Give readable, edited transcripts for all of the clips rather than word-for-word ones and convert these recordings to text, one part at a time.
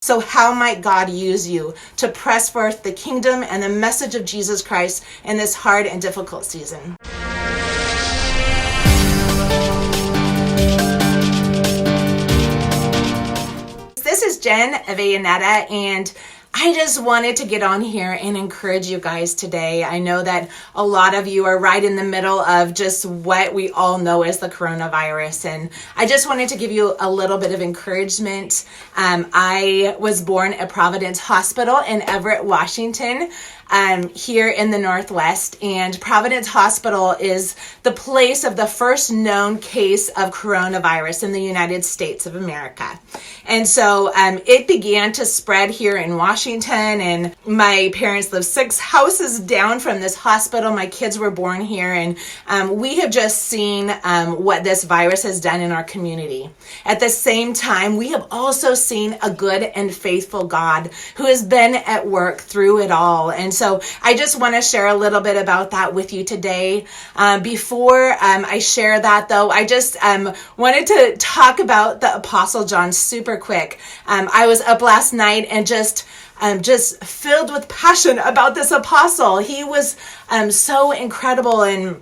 So how might God use you to press forth the kingdom and the message of Jesus Christ in this hard and difficult season? This is Jen Avellaneda, and I just wanted to get on here and encourage you guys today. I know that a lot of you are right in the middle of just what we all know as the coronavirus, and I just wanted to give you a little bit of encouragement. I was born at Providence Hospital in Everett, Washington, here in the Northwest, and Providence Hospital is the place of the first known case of coronavirus in the United States of America. And so it began to spread here in Washington, and my parents live 6 houses down from this hospital. My kids were born here, and we have just seen what this virus has done in our community. At the same time, we have also seen a good and faithful God who has been at work through it all. And so I just want to share a little bit about that with you today. Before I share that, though, I just wanted to talk about the Apostle John super quick. I was up last night and just filled with passion about this apostle. He was so incredible, and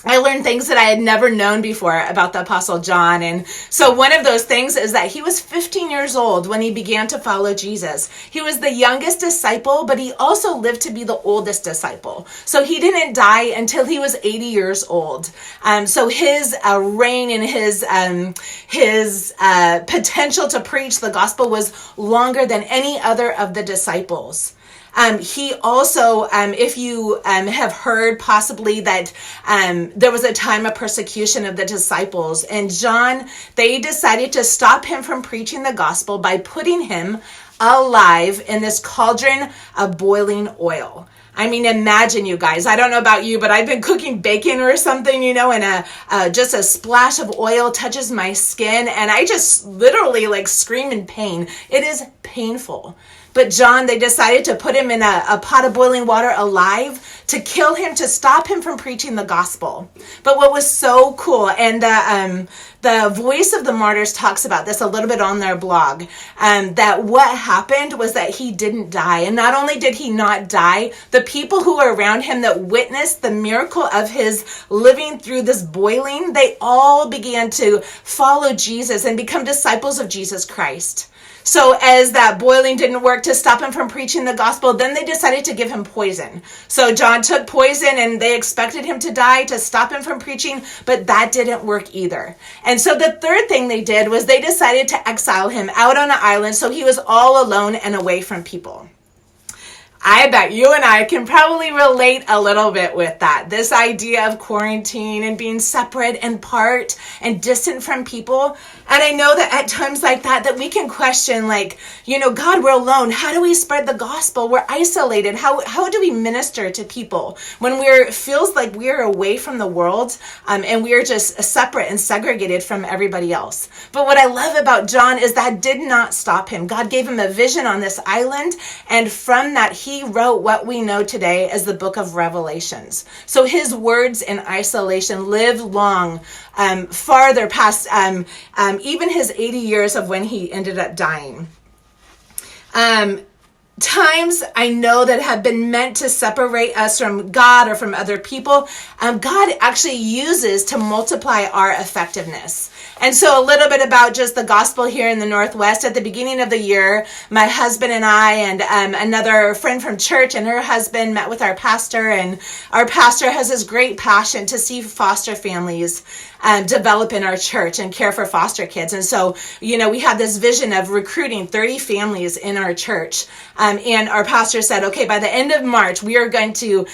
I learned things that I had never known before about the Apostle John. And so one of those things is that he was 15 years old when he began to follow Jesus. He was the youngest disciple, but he also lived to be the oldest disciple. So he didn't die until he was 80 years old. So his reign and his potential to preach the gospel was longer than any other of the disciples. He also, if you have heard possibly that there was a time of persecution of the disciples, and John, they decided to stop him from preaching the gospel by putting him alive in this cauldron of boiling oil. I mean, imagine, you guys, I don't know about you, but I've been cooking bacon or something, and just a splash of oil touches my skin, and I just literally scream in pain. It is painful. But John, they decided to put him in a pot of boiling water alive to kill him, to stop him from preaching the gospel. But what was so cool, and the Voice of the Martyrs talks about this a little bit on their blog, that what happened was that he didn't die. And not only did he not die, the people who were around him that witnessed the miracle of his living through this boiling, they all began to follow Jesus and become disciples of Jesus Christ. So as that boiling didn't work to stop him from preaching the gospel, then they decided to give him poison. So John took poison, and they expected him to die to stop him from preaching, but that didn't work either. And so the third thing they did was they decided to exile him out on an island so he was all alone and away from people. I bet you and I can probably relate a little bit with that. This idea of quarantine and being separate and apart and distant from people. And I know that at times like that we can question, God, we're alone. How do we spread the gospel? We're isolated. How do we minister to people when feels like we're away from the world, and we're just separate and segregated from everybody else? But what I love about John is that did not stop him. God gave him a vision on this island, and from that he wrote what we know today as the book of Revelations. So his words in isolation live long, farther past even his 80 years of when he ended up dying. Times I know that have been meant to separate us from God or from other people, God actually uses to multiply our effectiveness. And so a little bit about just the gospel here in the Northwest. At the beginning of the year, my husband and I and another friend from church and her husband met with our pastor, and our pastor has this great passion to see foster families develop in our church and care for foster kids. And so, we had this vision of recruiting 30 families in our church. And our pastor said, okay, by the end of March, we are going to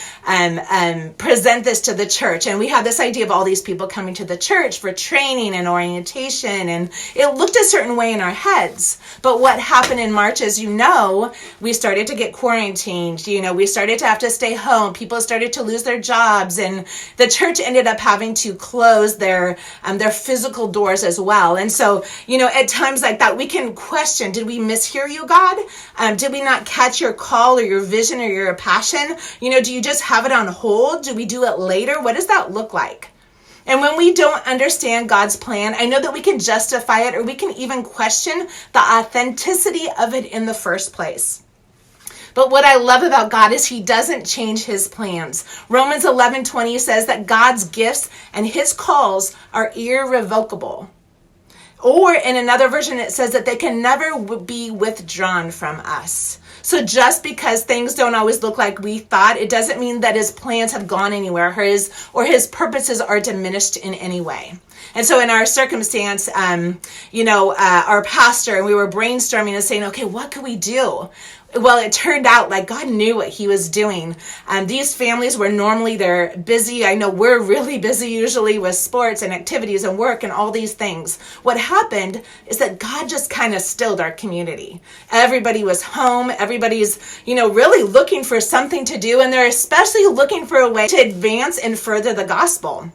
present this to the church. And we had this idea of all these people coming to the church for training and orientation. And it looked a certain way in our heads. But what happened in March, as you know, we started to get quarantined. We started to have to stay home. People started to lose their jobs. And the church ended up having to close their physical doors as well. And so, at times like that, we can question, did we mishear you, God? Did we not catch your call or your vision or your passion? Do you just have it on hold? Do we do it later? What does that look like? And when we don't understand God's plan, I know that we can justify it, or we can even question the authenticity of it in the first place. But what I love about God is he doesn't change his plans. Romans 11:20 says that God's gifts and his calls are irrevocable. Or in another version, it says that they can never be withdrawn from us. So just because things don't always look like we thought, it doesn't mean that his plans have gone anywhere, or his purposes are diminished in any way. And so in our circumstance, our pastor, and we were brainstorming and saying, okay, what could we do? Well, it turned out like God knew what he was doing. These families were normally, they're busy. I know we're really busy usually with sports and activities and work and all these things. What happened is that God just kind of stilled our community. Everybody was home. Everybody's, really looking for something to do. And they're especially looking for a way to advance and further the gospel.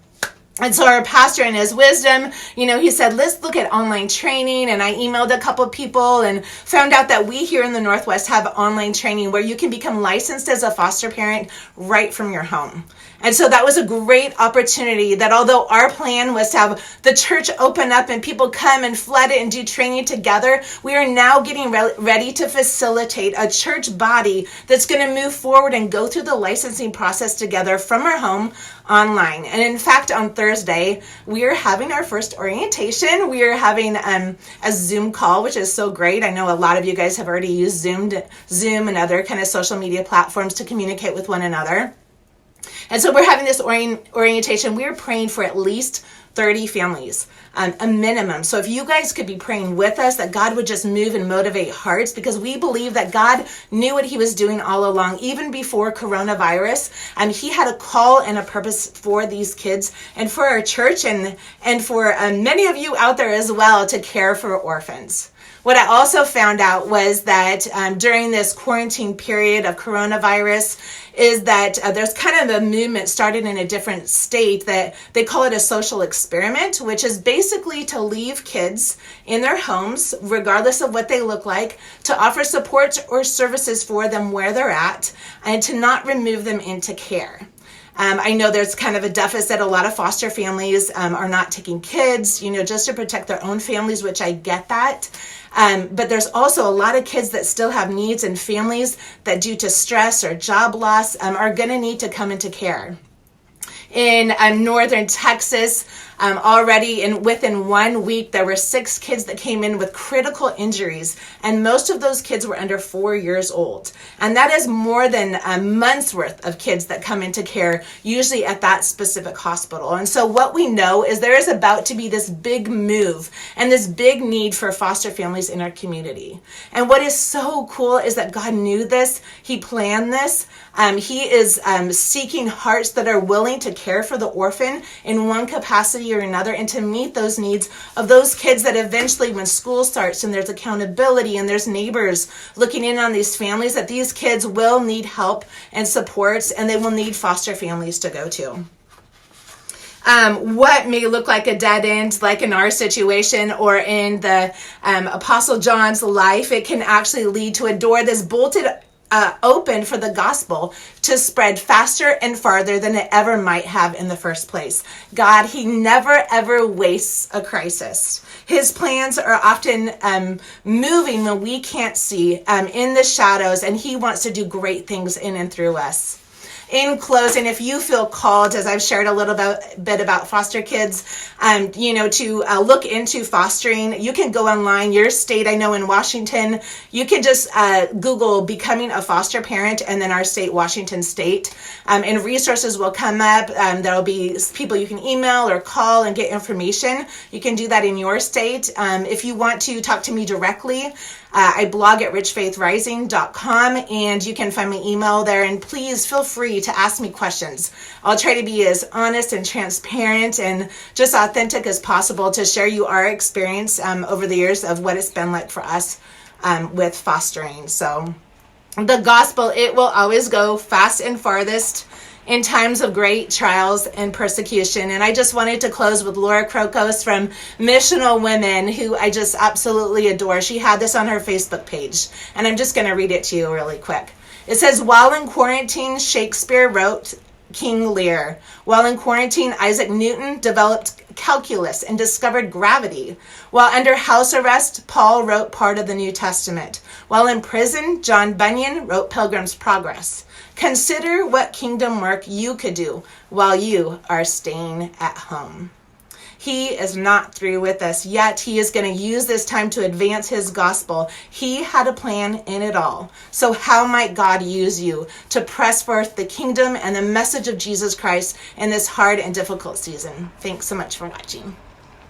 And so our pastor, in his wisdom, he said, let's look at online training. And I emailed a couple of people and found out that we here in the Northwest have online training where you can become licensed as a foster parent right from your home. And so that was a great opportunity that although our plan was to have the church open up and people come and flood it and do training together, we are now getting ready to facilitate a church body that's going to move forward and go through the licensing process together from our home online. And in fact, on Thursday, we are having our first orientation. We are having a Zoom call, which is so great. I know a lot of you guys have already used Zoom and other kind of social media platforms to communicate with one another. And so we're having this orientation. We're praying for at least 30 families, a minimum. So if you guys could be praying with us, that God would just move and motivate hearts, because we believe that God knew what he was doing all along, even before coronavirus. He had a call and a purpose for these kids and for our church and for many of you out there as well to care for orphans. What I also found out was that during this quarantine period of coronavirus is that there's kind of a movement started in a different state that they call it a social experiment, which is basically to leave kids in their homes, regardless of what they look like, to offer support or services for them where they're at, and to not remove them into care. I know there's kind of a deficit. A lot of foster families are not taking kids, just to protect their own families, which I get that. But there's also a lot of kids that still have needs, and families that due to stress or job loss are going to need to come into care. In northern Texas, already within 1 week, there were 6 kids that came in with critical injuries, and most of those kids were under 4 years old. And that is more than a month's worth of kids that come into care, usually at that specific hospital. And so what we know is there is about to be this big move and this big need for foster families in our community. And what is so cool is that God knew this. He planned this. He is seeking hearts that are willing to care for the orphan in one capacity or another, and to meet those needs of those kids that eventually, when school starts and there's accountability and there's neighbors looking in on these families, that these kids will need help and support, and they will need foster families to go to. What may look like a dead end, like in our situation or in the Apostle John's life, it can actually lead to a door that's bolted open for the gospel to spread faster and farther than it ever might have in the first place. God, he never ever wastes a crisis. His plans are often moving when we can't see, in the shadows, and he wants to do great things in and through us. In closing, if you feel called, as I've shared a little bit about foster kids, to look into fostering, you can go online. Your state, I know in Washington, you can just Google becoming a foster parent and then our state, Washington State, and resources will come up. There'll be people you can email or call and get information. You can do that in your state. If you want to talk to me directly, I blog at richfaithrising.com, and you can find my email there, and please feel free to ask me questions. I'll try to be as honest and transparent and just authentic as possible to share you our experience over the years of what it's been like for us with fostering. So the gospel, it will always go fast and farthest in times of great trials and persecution. And I just wanted to close with Laura Krokos from Missional Women, who I just absolutely adore. She had this on her Facebook page, and I'm just going to read it to you really quick. It says, while in quarantine, Shakespeare wrote, King Lear. While in quarantine, Isaac Newton developed calculus and discovered gravity. While under house arrest, Paul wrote part of the New Testament. While in prison, John Bunyan wrote Pilgrim's Progress. Consider what kingdom work you could do while you are staying at home. He is not through with us yet. He is going to use this time to advance his gospel. He had a plan in it all. So how might God use you to press forth the kingdom and the message of Jesus Christ in this hard and difficult season? Thanks so much for watching.